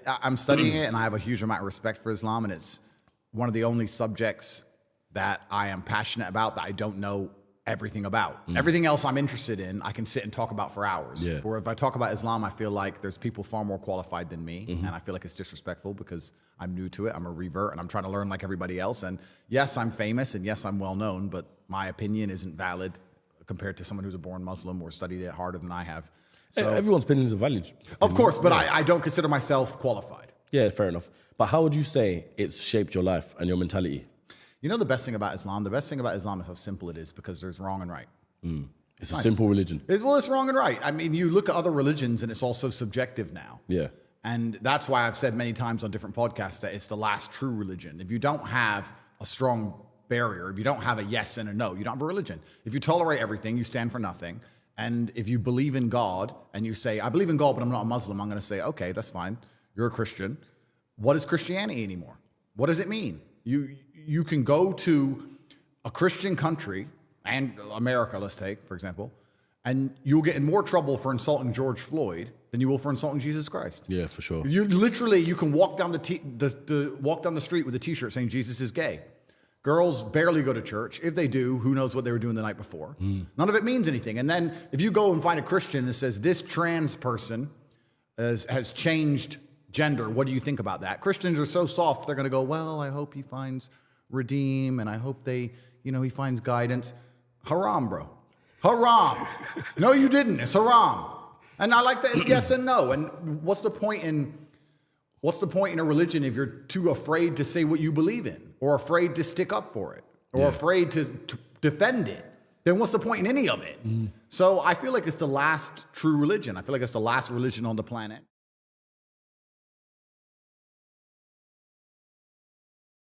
I'm studying it, and I have a huge amount of respect for Islam, and it's one of the only subjects that I am passionate about that I don't know everything about. Everything else I'm interested in, I can sit and talk about for hours. Yeah. Or if I talk about Islam, I feel like there's people far more qualified than me, and I feel like it's disrespectful because I'm new to it. I'm a revert, and I'm trying to learn like everybody else. And yes, I'm famous, and yes, I'm well known, but my opinion isn't valid compared to someone who's a born Muslim or studied it harder than I have. So, Everyone's opinions are valid. of course, but I don't consider myself qualified. Yeah, fair enough. But how would you say it's shaped your life and your mentality? You know the best thing about Islam? The best thing about Islam is how simple it is because there's wrong and right. It's a simple religion. It's wrong and right. I mean, you look at other religions and it's also subjective now. Yeah. And that's why I've said many times on different podcasts that it's the last true religion. If you don't have a strong barrier, if you don't have a yes and a no, you don't have a religion. If you tolerate everything, you stand for nothing. And if you believe in God and you say, I believe in God, but I'm not a Muslim, I'm going to say, okay, that's fine. You're a Christian. What is Christianity anymore? What does it mean? You can go to a Christian country, and America, let's take, for example, and you'll get in more trouble for insulting George Floyd than you will for insulting Jesus Christ. Yeah, for sure. You can walk down walk down the street with a T-shirt saying Jesus is gay. Girls barely go to church. If they do, who knows what they were doing the night before? None of it means anything. And then if you go and find a Christian that says this trans person has changed gender, what do you think about that? Christians are so soft, they're going to go, well, I hope he finds redeem, and I hope he finds guidance. Haram, bro. Haram. No, you didn't. It's haram. And I like that it's yes and no. And what's the point in a religion if you're too afraid to say what you believe in, or afraid to stick up for it, or afraid to defend it? Then what's the point in any of it? So I feel like it's the last true religion. I feel like it's the last religion on the planet.